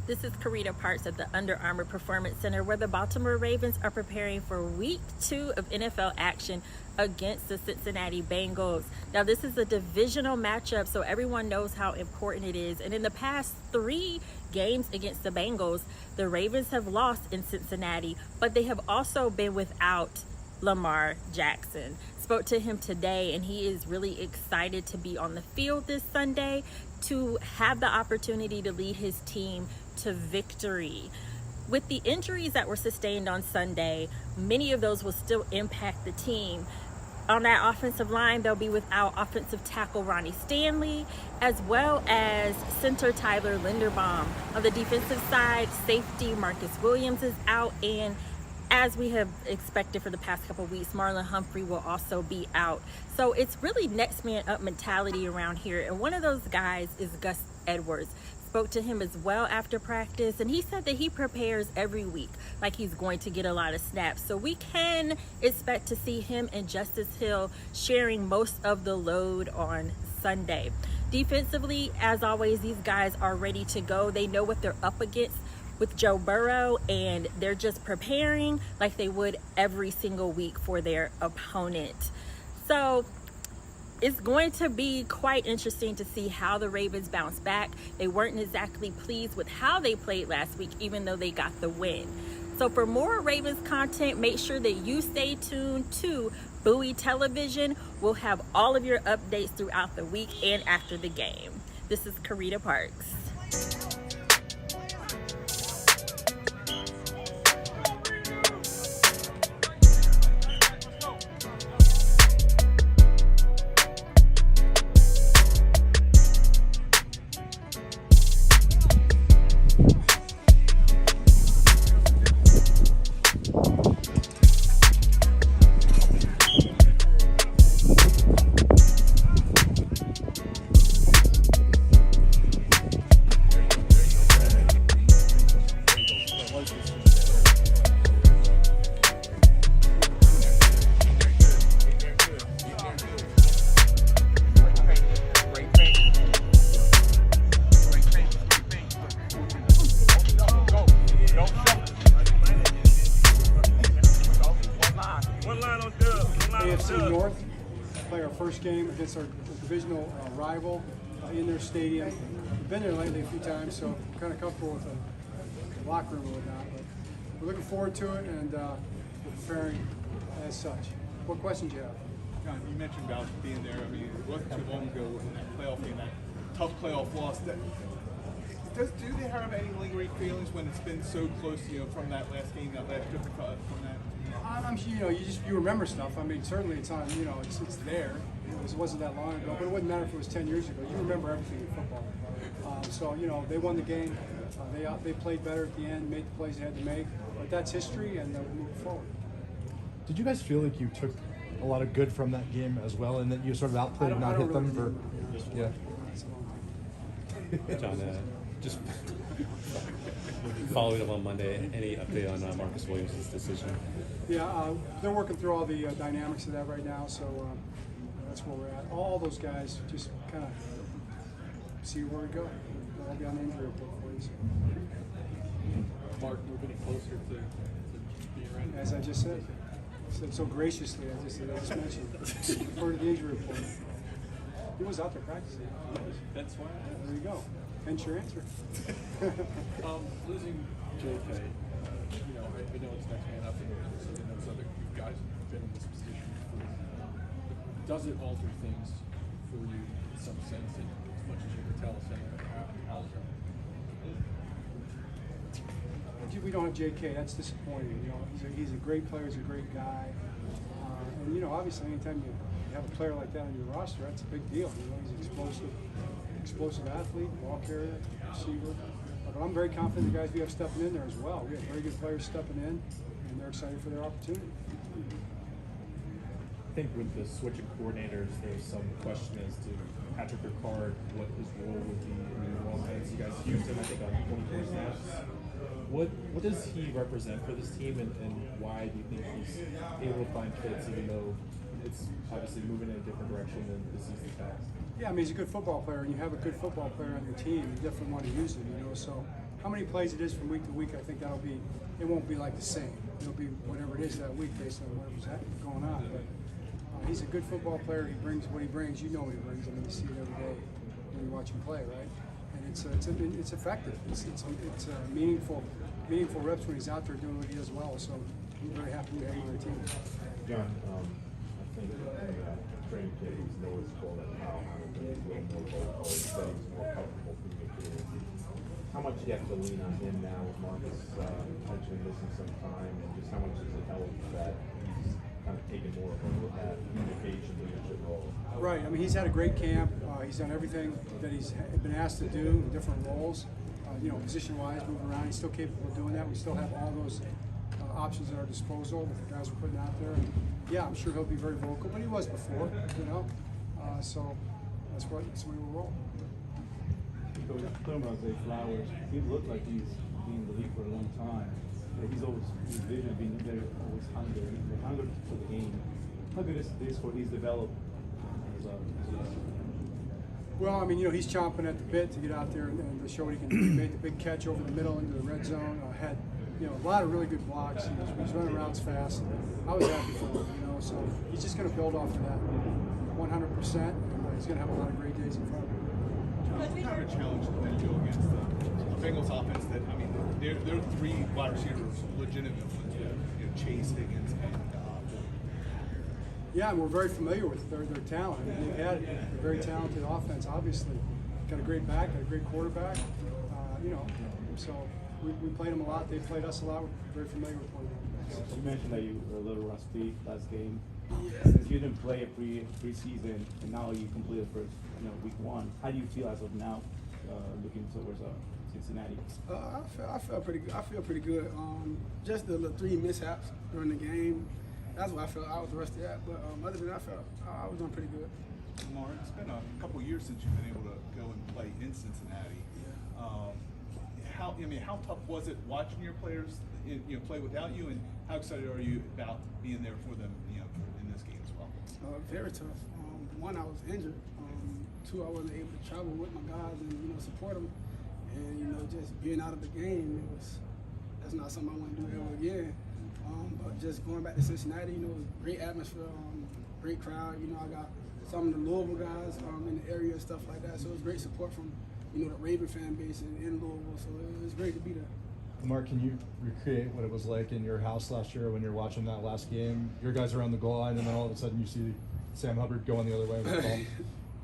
This is Karita Parks at the Under Armour Performance Center, where the Baltimore Ravens are preparing for week 2 of NFL action against the Cincinnati Bengals. Now, this is a divisional matchup, so everyone knows how important it is. And in the past 3 games against the Bengals, the Ravens have lost in Cincinnati, but they have also been without Lamar Jackson. Spoke to him today, and he is really excited to be on the field this Sunday to have the opportunity to lead his team to victory. With the injuries that were sustained on Sunday, many of those will still impact the team. On that offensive line, they'll be without offensive tackle Ronnie Stanley, as well as center Tyler Linderbaum. On the defensive side, safety Marcus Williams is out, and as we have expected for the past couple of weeks, Marlon Humphrey will also be out. So it's really next man up mentality around here. And one of those guys is Gus Edwards. Spoke to him as well after practice, and he said that he prepares every week like he's going to get a lot of snaps. So we can expect to see him and Justice Hill sharing most of the load on Sunday. Defensively, as always, these guys are ready to go. They know what they're up against with Joe Burrow, and they're just preparing like they would every single week for their opponent. So it's going to be quite interesting to see how the Ravens bounce back. They weren't exactly pleased with how they played last week, even though they got the win. So for more Ravens content, make sure that you stay tuned to Bowie Television. We'll have all of your updates throughout the week and after the game. This is Karita Parks. AFC North play our first game against our divisional rival in their stadium. We've been there lately a few times, so I'm kind of comfortable with the locker room and whatnot. But we're looking forward to it, and we're preparing as such. What questions do you have? John, you mentioned about being there. I mean, it wasn't too long ago in that playoff game, that tough playoff loss. Do they have any lingering feelings when it's been so close, from that last game, that last trip from that? I'm sure you remember stuff. I mean, certainly it's on. It's there. It wasn't that long ago, but it wouldn't matter if it was 10 years ago. You remember everything in football. So they won the game. They played better at the end, made the plays they had to make. But that's history, and we're moving forward. Did you guys feel like you took a lot of good from that game as well, and that you sort of outplayed and not hit them for? Yeah. John, just following up on Monday, any update on Marcus Williams' decision? Yeah, they're working through all the dynamics of that right now, so that's where we're at. All those guys just kind of see where we go. I'll be on the injury report for you. Mark, moving closer to being ready. As I just said so graciously, I just mentioned, refer to the injury report. He was out there practicing. That's why. There you go. Hence your answer. Losing JK, I know it's next man up, and those other guys have been in this position before. Does it alter things for you in some sense, as much as you can tell us how We don't have JK. That's disappointing. He's a great player. He's a great guy. And obviously, anytime you have a player like that on your roster, that's a big deal. He's an explosive athlete, ball carrier, receiver. But I'm very confident the guys we have stepping in there as well. We have very good players stepping in, and they're excited for their opportunity. I think with the switch of coordinators, there's some question as to Patrick Ricard, what his role would be in the offense. You guys used him, I think, on 24 snaps. What does he represent for this team, and why do you think he's able to find fits, even though it's obviously moving in a different direction than the season past? Yeah, I mean, he's a good football player, and you have a good football player on your team, you definitely want to use him, you know. So how many plays it is from week to week, I think it won't be like the same. It'll be whatever it is that week based on whatever's going on. But he's a good football player. He brings what he brings. You know what he brings. I mean, you see it every day when you watch him play, right? And it's effective. It's meaningful reps when he's out there doing what he does well. So I'm very happy to have him on our team. John, I think training camp is noticeable that how he's a little more vocal, that he's more comfortable communicating. How much do you have to lean on him now with Marcus potentially missing some time, and just how much does it help that he's kind of taken more of that communication leadership role? Right. I mean, he's had a great camp. He's done everything that he's been asked to do in different roles. You know, position-wise, moving around. He's still capable of doing that. We still have all those options at our disposal that the guys are putting out there. And yeah, I'm sure he'll be very vocal, but he was before, you know. So that's the way we'll roll. Coach, talking about Zay Flowers, he looked like he's been in the league for a long time. He's always, his vision being there, always hungry for the game. How good is this for his development? Well, I mean, you know, he's chomping at the bit to get out there and to show what he can do. He made the big catch over the middle into the red zone. Had, you know, a lot of really good blocks. He's running routes fast. I was happy for him, you know. So he's just going to build off of that 100%, and he's going to have a lot of great days in front of him. What kind of a challenge when you go against the Bengals offense that, I mean, they're three wide receivers, legitimate ones, you know, Chase, Higgins, and yeah, and we're very familiar with their talent. I mean, they've had a very talented offense, obviously. Got a great back, got a great quarterback. You know, so we played them a lot. They played us a lot. We're very familiar with one another. You mentioned that you were a little rusty last game. Since you didn't play a preseason and now you completed first, week one, how do you feel as of now, looking towards Cincinnati? I feel pretty good. I feel pretty good. Just the 3 mishaps during the game. That's what I felt I was rusty at. But other than that, I felt I was doing pretty good. Lamar, it's been a couple years since you've been able to go and play in Cincinnati. How tough was it watching your players, play without you, and how excited are you about being there for them, in this game as well? Very tough. One, I was injured. 2, I wasn't able to travel with my guys and support them. And just being out of the game, that's not something I want to do ever again. But just going back to Cincinnati, it was great atmosphere, great crowd. I got some of the Louisville guys in the area and stuff like that. So it was great support from the Raven fan base in Louisville. So it was great to be there. Lamar, can you recreate what it was like in your house last year when you're watching that last game? Your guys are on the goal line, and then all of a sudden you see Sam Hubbard going the other way with the ball.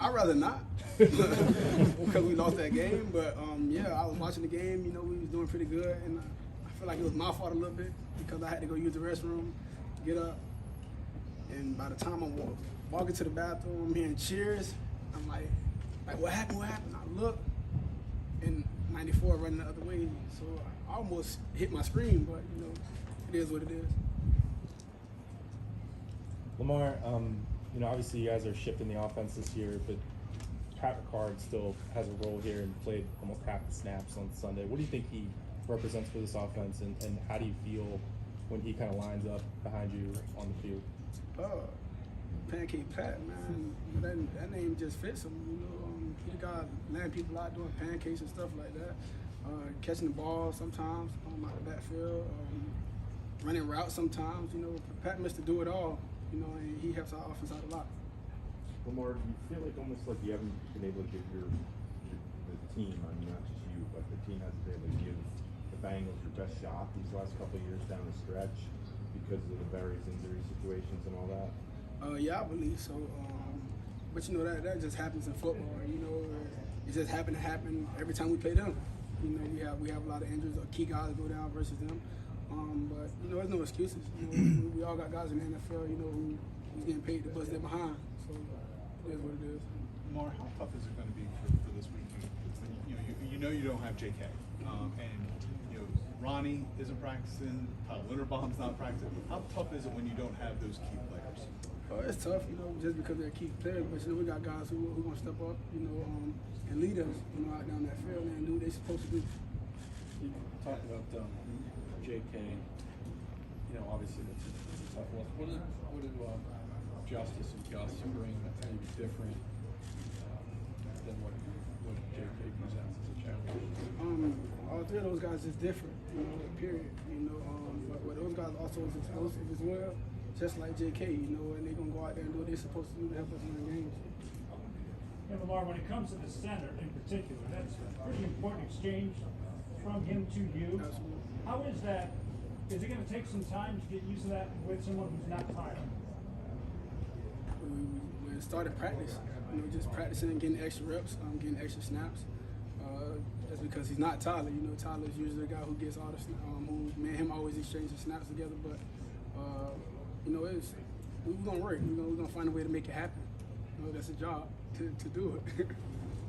I'd rather not, because we lost that game. But yeah, I was watching the game. We was doing pretty good, and I feel like it was my fault a little bit because I had to go use the restroom, get up, and by the time I'm walking to the bathroom, I'm hearing cheers. I'm like what happened? What happened? I look, and 94 running the other way, so I almost hit my screen. But it is what it is. Lamar, obviously you guys are shifting the offense this year, but Pat Ricard still has a role here and played almost half the snaps on Sunday. What do you think he represents for this offense, and how do you feel when he kind of lines up behind you on the field? Pancake Pat, man, that name just fits him. He's the guy landing people out doing pancakes and stuff like that, catching the ball sometimes out the backfield, running routes sometimes. Pat must do it all. And he helps our offense out a lot. Lamar, do you feel like almost like you haven't been able to give the team, not just you, but the team hasn't been able to give the Bengals your best shot these last couple of years down the stretch because of the various injury situations and all that? Yeah, I believe so. But that just happens in football. It just happened to happen every time we play them. We have a lot of injuries. Our key guys go down versus them. But there's no excuses. We all got guys in the NFL, who's getting paid to bust their behind. So it is what it is. Lamar, how tough is it going to be for this week? You don't have JK, and Ronnie isn't practicing. Linderbaum's not practicing. How tough is it when you don't have those key players? It's tough, just because they're key players. But we got guys who want to step up, and lead us, out down that field and do what they're supposed to do. You talked about JK, obviously it's a tough one. What do Justice and Gus bring that's maybe different than what JK presents as a challenge? All three of those guys is different, period. But those guys also is explosive as well, just like JK, and they're gonna go out there and do what they're supposed to do to help us win games. And Lamar, when it comes to the center in particular, that's a pretty important exchange from him to you. Absolutely. How is that? Is it going to take some time to get used to that with someone who's not tired? We started practice, just practicing and getting extra reps, getting extra snaps. That's because he's not Tyler. Tyler's usually the guy who gets all the me and him always exchange the snaps together. But we're gonna work. We're gonna find a way to make it happen. That's a job to do it.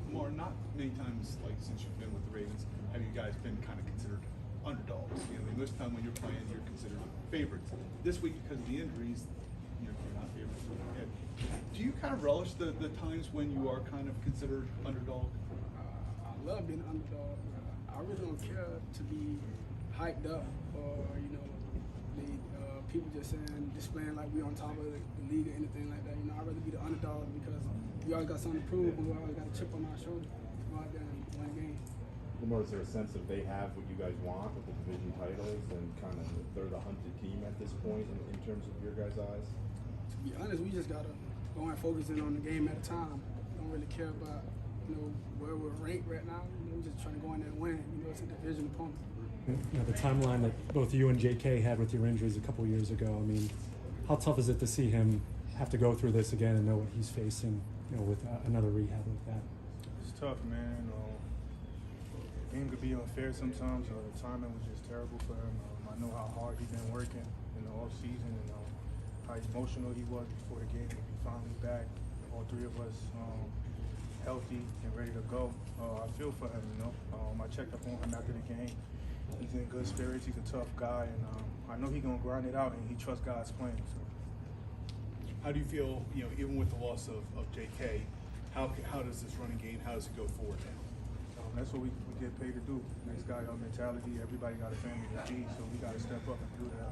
Lamar, not many times, like since you've been with the Ravens, have you guys been kind of considered underdogs? Most time when you're playing, you're considered favorites. This week, because of the injuries, you're not favorites. Do you kind of relish the times when you are kind of considered underdog? I love being an underdog. I really don't care to be hyped up or people just displaying like we on top of the league or anything like that. I'd rather be the underdog because we always got something to prove, and we always got a chip on our shoulder to go out there and win a game. Lamar, is there a sense that they have what you guys want with the division titles and kind of they're the hunted team at this point in terms of your guys' eyes? To be honest, we just gotta go and focus in on the game at a time. Don't really care about where we're ranked right now. We're just trying to go in there and win. It's a division opponent. The timeline that both you and JK had with your injuries a couple years ago. I mean, how tough is it to see him have to go through this again and know what he's facing, with another rehab like that? It's tough, man. The game could be unfair sometimes. The timing was just terrible for him. I know how hard he's been working in the off season and how emotional he was before the game to be finally back. All three of us healthy and ready to go. I feel for him, I checked up on him after the game. He's in good spirits. He's a tough guy, and I know he's gonna grind it out, and he trusts God's plan. So. How do you feel, even with the loss of JK, how does this running game, how does it go forward now? That's what we get paid to do. Next guy, our mentality, everybody got a family to feed, so we got to step up and do that.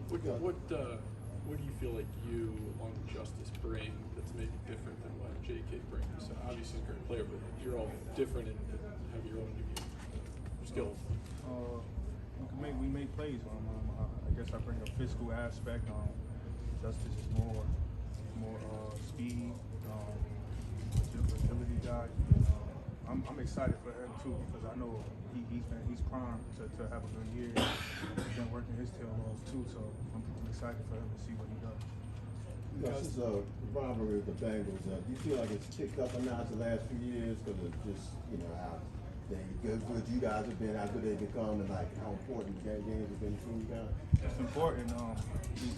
What do you feel like you on Justice bring that's maybe different than what JK brings? So obviously he's a great player, but you're all different and have your own unique skills. We make plays. I guess I bring a physical aspect. Justice is more speed, agility guy. I'm excited for him too because I know he's primed to have a good year. He's been working his tail off too, so I'm excited for him to see what he does. This is a rivalry with the Bengals. Do you feel like it's picked up a notch the last few years because of just how good you guys have been, how good they've become, and like how important games have been for you guys? It's important.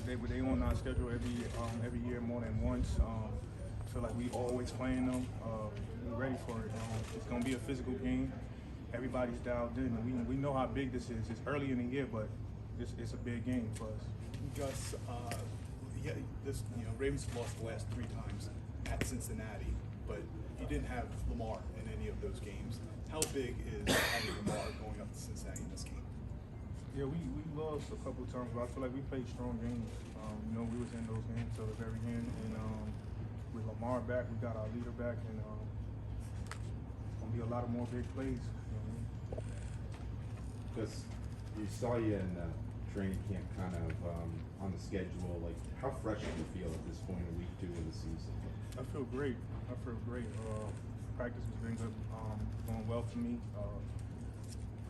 They on our schedule every year more than once. I feel like we always playing them. We're ready for it. It's gonna be a physical game. Everybody's dialed in, and we know how big this is. It's early in the year, but it's a big game for us. Gus, Ravens have lost the last 3 times at Cincinnati, but you didn't have Lamar in any of those games. How big is having Lamar going up to Cincinnati in this game? Yeah, we lost a couple of times, but I feel like we played strong games. We was in those games till the very end, and with Lamar back, we got our leader back, and gonna be a lot of more big plays. Because you saw you in training camp, kind of on the schedule. Like, how fresh do you feel at this point in week 2 of the season? I feel great. Practice has been good, going well for me.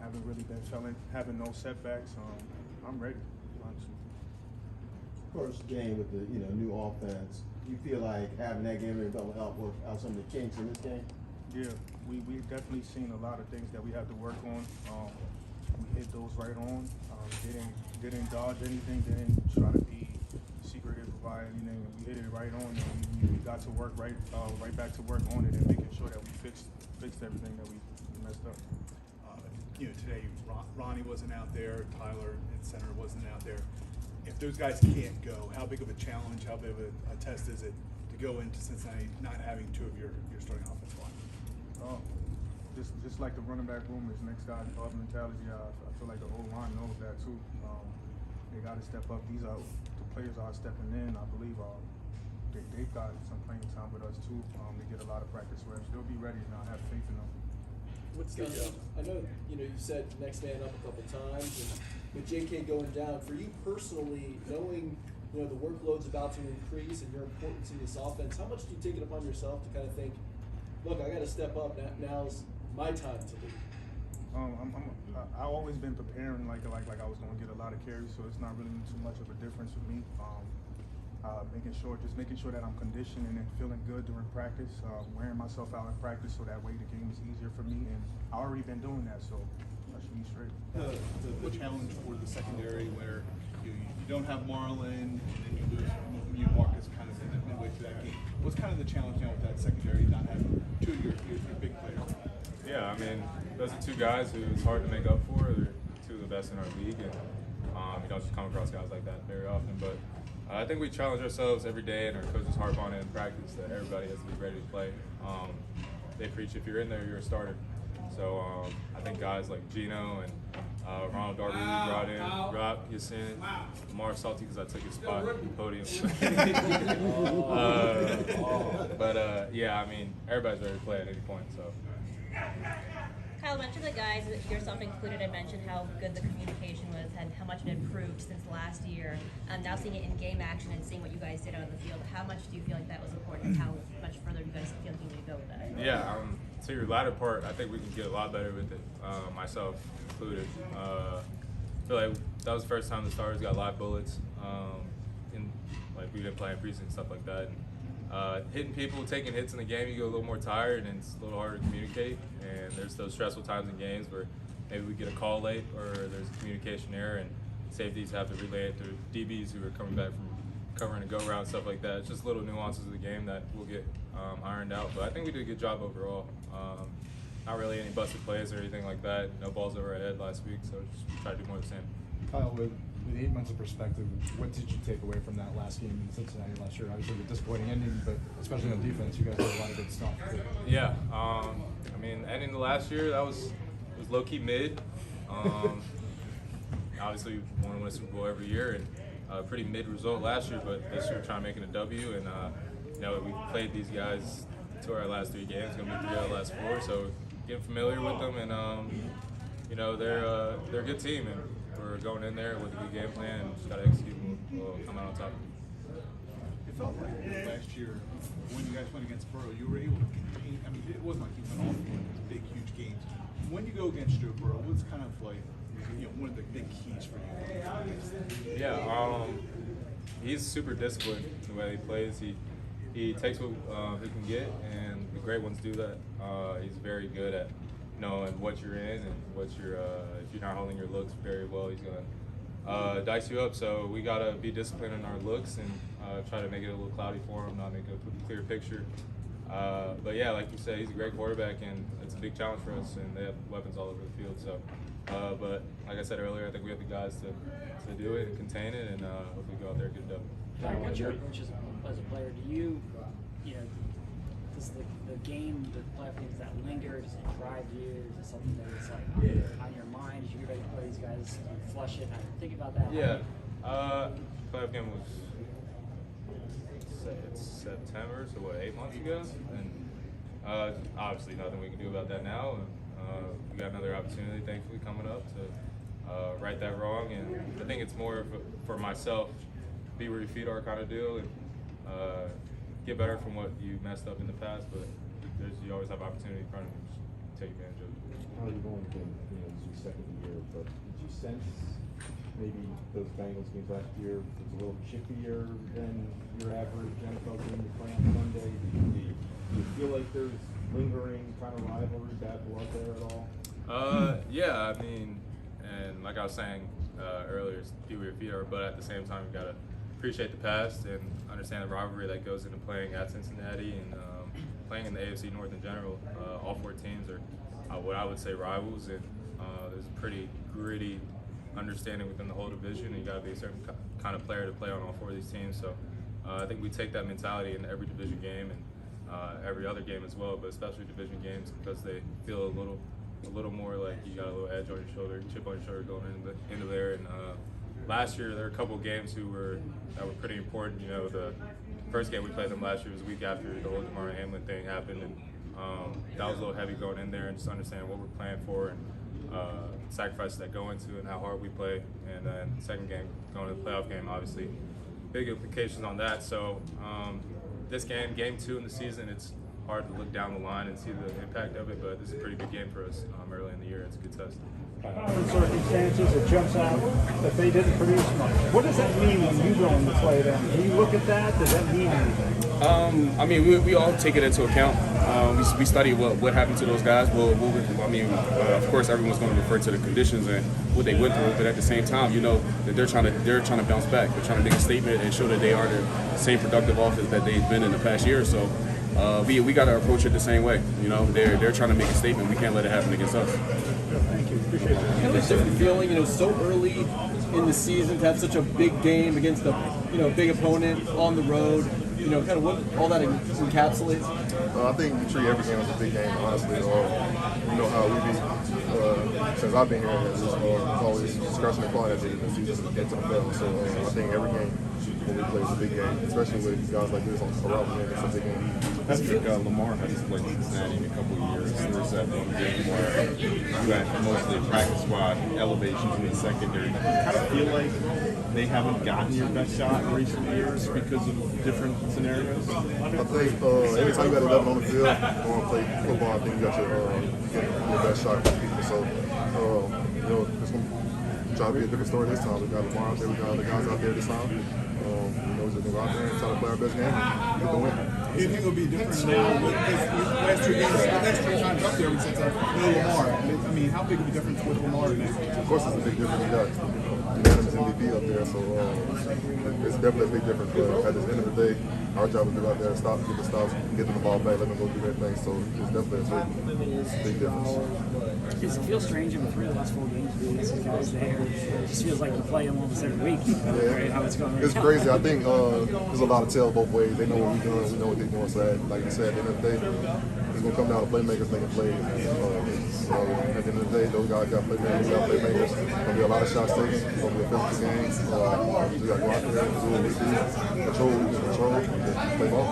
Haven't really been having no setbacks. I'm ready, honestly. First game with the new offense. You feel like having that game is going to help work out some of the kinks in this game? Yeah, we definitely seen a lot of things that we have to work on. We hit those right on. Didn't dodge anything. Didn't try to be secretive about anything. We hit it right on, and we got to work right back to work on it and making sure that we fixed everything that we messed up. Today Ronnie wasn't out there, Tyler at center wasn't out there. If those guys can't go, how big of a challenge, how big of a test is it to go into Cincinnati not having 2 of your starting offensive line? Just like the running back room is next guy's mentality. I feel like the whole line knows that too. They got to step up. The players are stepping in. I believe they've got some playing time with us too. They get a lot of practice reps. They'll be ready, and I have faith in them. What's the? I know you said next man up a couple times, and with JK going down, for you personally, knowing the workload's about to increase and your importance in this offense, how much do you take it upon yourself to kind of think, look, I got to step up. Now's my time to lead. I've always been preparing like I was going to get a lot of carries, so it's not really too much of a difference with me. Making sure that I'm conditioned and feeling good during practice, wearing myself out in practice so that way the game is easier for me. And I've already been doing that, so I should be straight. The challenge for the secondary where you don't have Marlon and then you lose you Marcus kind of in the midway through that game. What's kind of the challenge now with that secondary, not having two of your big players? Yeah, I mean, those are two guys who it's hard to make up for. They're two of the best in our league, and you don't just come across guys like that very often. But I think we challenge ourselves every day, and our coaches harp on it in practice that everybody has to be ready to play. They preach if you're in there, you're a starter. So I think guys like Geno and Ronald Darby we brought in, Rob Yasin, Lamar salty because I took his spot at the podium. Yeah, I mean, everybody's ready to play at any point. So. Kyle, a bunch of the guys, yourself included, had mentioned how good the communication was and how much it improved since last year. Now seeing it in game action and seeing what you guys did on the field, how much do you feel like that was important, and how much further do you guys feel like you need to go with that? Yeah, to your latter part, I think we can get a lot better with it, myself included. I feel like that was the first time the starters got live bullets, like we didn't play in preseason, stuff like that. Hitting people, taking hits in the game, you get a little more tired and it's a little harder to communicate. And there's those stressful times in games where maybe we get a call late or there's a communication error and safeties have to relay it to DBs who are coming back from covering a go-round, stuff like that. It's just little nuances of the game that will get ironed out. But I think we did a good job overall. Not really any busted plays or anything like that. No balls over our head last week, so just try to do more of the same. Kyle, with 8 months of perspective, what did you take away from that last game in Cincinnati last year? Obviously, a disappointing ending, but especially on defense, you guys did a lot of good stuff. Yeah, I mean, ending the last year, it was low-key mid. Obviously, we want to win a Super Bowl every year, and pretty mid result last year, but this year we're trying to make it a W, and we played these guys to our last 3 games, going to be 3 out of the last 4, so getting familiar with them, and they're a good team, and we're going in there with a good game plan and just got to execute and we'll come out on top. It felt like last year when you guys went against Burrow, you were able to contain. I mean, it wasn't like you went off in these big, huge games. When you go against Joe Burrow, what's kind of like one of the big keys for you? Yeah, he's super disciplined in the way he plays. He takes what he can get, and the great ones do that. He's very good at knowing what you're in and what you're if you're not holding your looks very well, he's gonna dice you up. So we gotta be disciplined in our looks and try to make it a little cloudy for him, not make a clear picture. But yeah, like you said, he's a great quarterback and it's a big challenge for us, and they have weapons all over the field. So, but like I said earlier, I think we have the guys to do it and contain it, and hopefully go out there and get it done. What's your approach as a player? Do you does the game, the playoff games that linger, does it drive you? Is it something that is like on your mind as you get ready to play these guys? Do you flush it? How do you think about that? Yeah, playoff game was it's September, so 8 months ago, and obviously nothing we can do about that now. And we got another opportunity, thankfully, coming up to right that wrong. And I think it's more for myself, be where your feet are kind of deal, and get better from what you messed up in the past, but you always have opportunity in front of you. Just take advantage of it. How are you going again? This is your second year, but did you sense maybe those Bengals games last year was a little chippier than your average NFL game you play on Sunday? Do you feel like there's lingering kind of rivalry, bad blood there at all? Yeah, I mean, and like I was saying earlier, be where your feet are, but at the same time, you gotta appreciate the past and understand the rivalry that goes into playing at Cincinnati and playing in the AFC North in general. All 4 teams are what I would say rivals, and there's a pretty gritty understanding within the whole division, and you got to be a certain kind of player to play on all 4 of these teams. So I think we take that mentality into every division game and every other game as well, but especially division games because they feel a little more like you got a little edge on your shoulder, chip on your shoulder going into there. And last year there were a couple of games that were pretty important. The first game we played them last year was a week after the whole DeMar Hamlin thing happened, and that was a little heavy going in there and just understanding what we're playing for and sacrifices that go into and how hard we play. And then second game, going to the playoff game, obviously big implications on that. So this game 2 in the season, it's hard to look down the line and see the impact of it, but this is a pretty big game for us early in the year. It's a good test. In circumstances, it jumps out that they didn't produce much. What does that mean when you go in to play them? Do you look at that? Does that mean anything? I mean, we all take it into account. We study what happened to those guys. Of course, everyone's going to refer to the conditions and what they went through, but at the same time, you know that they're trying to bounce back. They're trying to make a statement and show that they are the same productive offense that they've been in the past year or so. We got to approach it the same way. You know, they're trying to make a statement. We can't let it happen against us. Thank you. Appreciate that. Kind of a different feeling, you know, so early in the season to have such a big game against a big opponent on the road. You know, kind of what all that encapsulates. I think we treat every game as a big game, honestly. You know how we be, since I've been here, it's always scratching and clawing at the end of the season to get to the playoffs. So I think every game when we play is a big game, especially with guys like this around the end, it's a big game. I think Lamar has played Cincinnati in a couple of years. There was that one game where you had mostly a practice squad elevations in the secondary. Do you kind of feel like they haven't gotten your best shot in recent years because of different scenarios? I think anytime you got 11 on the field, you want to play football, I think you got your best shot for people. So, you know, it's going to try to be a different story this time. We got Lamar out there, we got other guys out there this time. You know, we're just going to go out there and try to play our best game and get the win. Do you think it'll be different now with last 2 games? The last 3 times up there, we said no Lamar. I mean, how big of a difference with Lamar now? Of course, it's a big difference. We got unanimous MVP up there, so it's definitely a big difference. But at the end of the day, our job is to go out there and get the stops, get them the ball back, let them go do their thing. So it's definitely a big difference. Does it feel strange in the 3 of the last 4 games being these guys there? It just feels like you play them almost every week. Right? How it's going. It's crazy. I think there's a lot of tell both ways. They know what we're doing. We know what they're doing. So like you said, at the end of the day, it's going to come down to playmakers making plays. So at the end of the day, those guys got playmakers. We got playmakers. There's going to be a lot of shots taken. It's going to be a physical game. We got to go out there and do what we do. Control what we can control and play ball.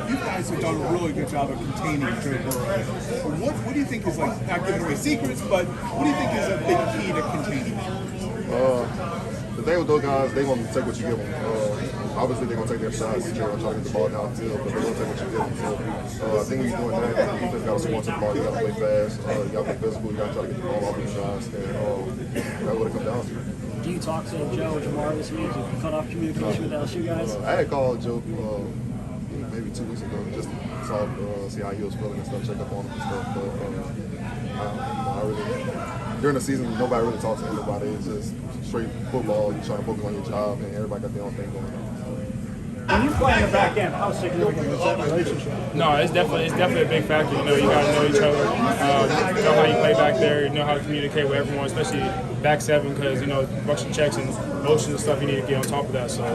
You guys have done a really good job of containing Joe Burrow. What do you think is, like, not giving away secrets, but what do you think is a big key to containing him? The thing with those guys, they want to take what you give them. Obviously, they're going to take their shots. They're going to try to get the ball downfield, but they're going to take what you give them. So I think when you're doing that, you just got to score to the ball. You got to play fast. You got to play physical. You got to try to get the ball off the shots. And that's what it comes down to. Do you talk to Joe or Jamar this week? Have you cut off communication with LSU guys? I had called Joe maybe 2 weeks ago, just see how he was feeling and stuff, check up on him and stuff. But I really, during the season, nobody really talks to anybody. It's just straight football. You're trying to focus on your job, and everybody got their own thing going on. When you play in the back end, how significant is that relationship? No, it's definitely a big factor. You know, you got to know each other, know how you play back there, know how to communicate with everyone, especially back 7, because, you know, bunch of checks and motions and stuff, you need to get on top of that. So,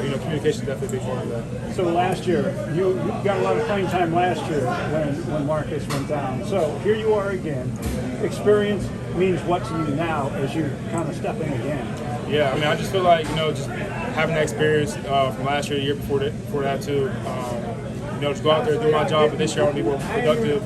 you know, communication is definitely a big part of that. So last year, you got a lot of playing time last year when Marcus went down. So here you are again. Experience means what to you now as you kind of step in again? Yeah, I mean, I just feel like, you know, just having that experience from last year, the year before that too, you know, just go out there and do my job, but this year I want to be more productive,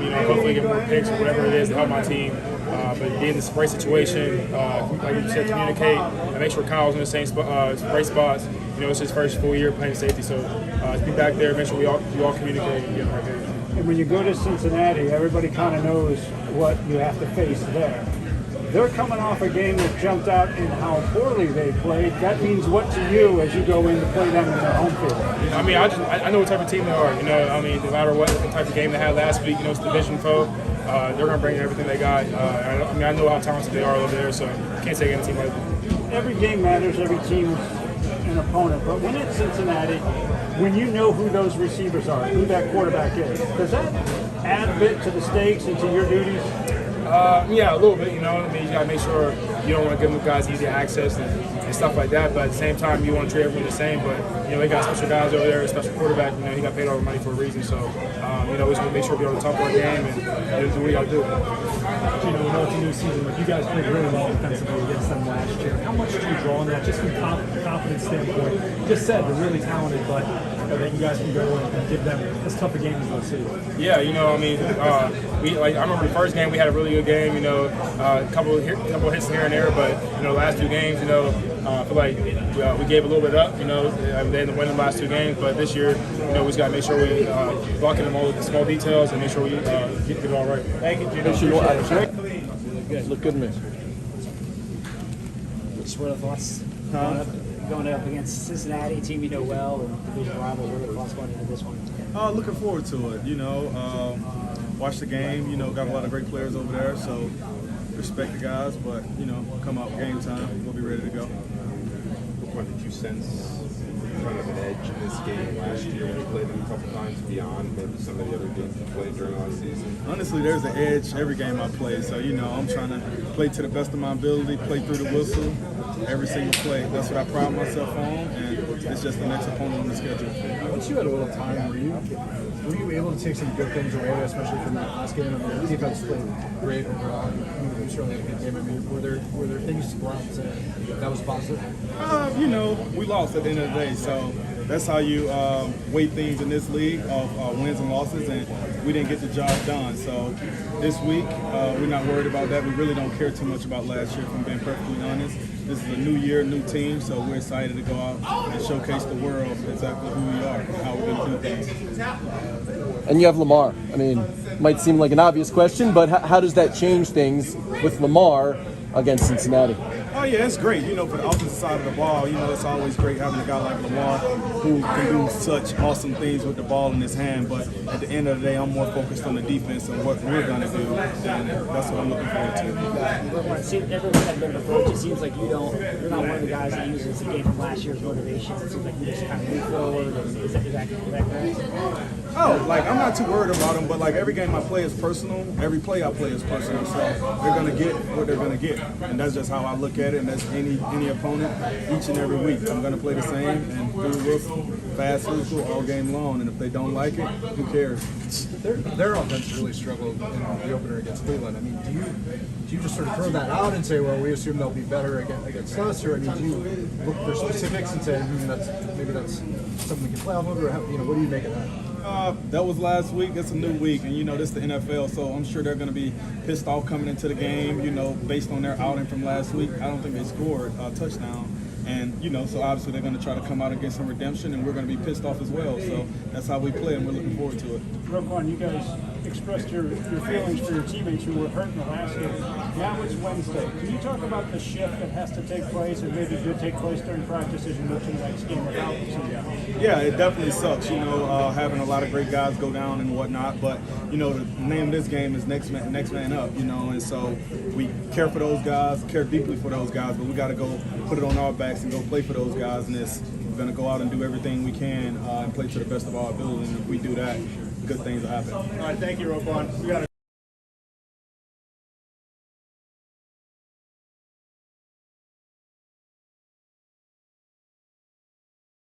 you know, hopefully get more picks or whatever it is to help my team. But be in this right situation, like you said, communicate and make sure Kyle's in the same right spots. You know, it's his first full year playing safety, so to be back there, make sure we all communicate and get in the right page. And when you go to Cincinnati, everybody kind of knows what you have to face there. They're coming off a game that jumped out in how poorly they played. That means what to you as you go in to play them in their home field? I mean, I know what type of team they are. You know, I mean, no matter what type of game they had last week, you know, it's a division foe. They're going to bring everything they got. I mean, I know how talented they are over there, so I can't say any team like that. Every game matters. Every team is an opponent. But when it's Cincinnati, when you know who those receivers are, who that quarterback is, does that add a bit to the stakes and to your duties? Yeah, a little bit, you know. I mean, you got to make sure you don't want to give them guys easy access and stuff like that. But at the same time, you want to treat everyone the same. But, you know, they got special guys over there, a special quarterback. You know, he got paid all the money for a reason. So, you know, we just want to make sure we are on the top of our game and do what we got to do. You know, we know it's a new season, but you guys played really well defensively against them last year. How much do you draw on that, just from confidence standpoint? You just said they're really talented, but that you guys can go and give them as tough a game as they'll see? Yeah, I remember the first game we had a really good game. A couple hits here and there, but last two games, I feel like we gave a little bit up. They ended up winning the last two games, but this year, we just got to make sure we block in all the small details and make sure we get it all right. Thank you, Geno. Look good, man. Just what are the thoughts going up against Cincinnati, a team you know well, and division rival? What are the thoughts going into this one? Looking forward to it. Watch the game. Got a lot of great players over there, so respect the guys. But come out game time, we'll be ready to go. What did you sense kind of an edge in this game last year when you played them a couple times beyond maybe some of the other games you played during last season? Honestly, there's an edge every game I play. So, I'm trying to play to the best of my ability, play through the whistle every single play. That's what I pride myself on, and it's just the next opponent on the schedule. Once you had a little time, were you able to take some good things away, especially from that last game? I mean, the defense played great overall. You certainly had a good game. I mean, were there things to go out and say that was positive? We lost at the end of the day, so that's how you weigh things in this league of wins and losses, and we didn't get the job done. So this week, we're not worried about that. We really don't care too much about last year, if I'm being perfectly honest. This is a new year, new team, so we're excited to go out and showcase the world exactly who we are and how we're going to do things. And you have Lamar. I mean, might seem like an obvious question, but how does that change things with Lamar against Cincinnati? Oh yeah, it's great. For the offensive side of the ball, it's always great having a guy like Lamar who can do such awesome things with the ball in his hand. But at the end of the day, I'm more focused on the defense and what we're going to do, and that's what I'm looking forward to. Everyone had a different approach. It seems like you're not one of the guys that uses the game from last year's motivation. It seems like you just kind of move forward. Is that correct? I'm not too worried about them, but every game I play is personal. Every play I play is personal, so they're going to get what they're going to get, and that's just how I look at it. And that's any opponent each and every week. I'm going to play the same and through the whistle, fast whistle all game long. And if they don't like it, who cares? Their offense really struggled in the opener against Cleveland. I mean, do you just sort of throw that out and say, well, we assume they'll be better against us, or do you look for specifics and say, maybe that's something we can play off of, or what do you make of that? That was last week. It's a new week, and this is the NFL, so I'm sure they're going to be pissed off coming into the game, based on their outing from last week. I don't think they scored a touchdown, and so obviously they're going to try to come out and get some redemption, and we're going to be pissed off as well. So that's how we play, and we're looking forward to it. Roquan, you guys expressed your feelings for your teammates who were hurt in the last game. Now it's Wednesday. Can you talk about the shift that has to take place, or maybe could take place during practice as you move to the next game without some guys? Yeah, it definitely sucks, having a lot of great guys go down and whatnot. But, the name of this game is next man up, and so we care for those guys, care deeply for those guys, but we got to go put it on our backs and go play for those guys. And we're going to go out and do everything we can and play to the best of our ability. And if we do that, good things will happen. All right, thank you, Roquan.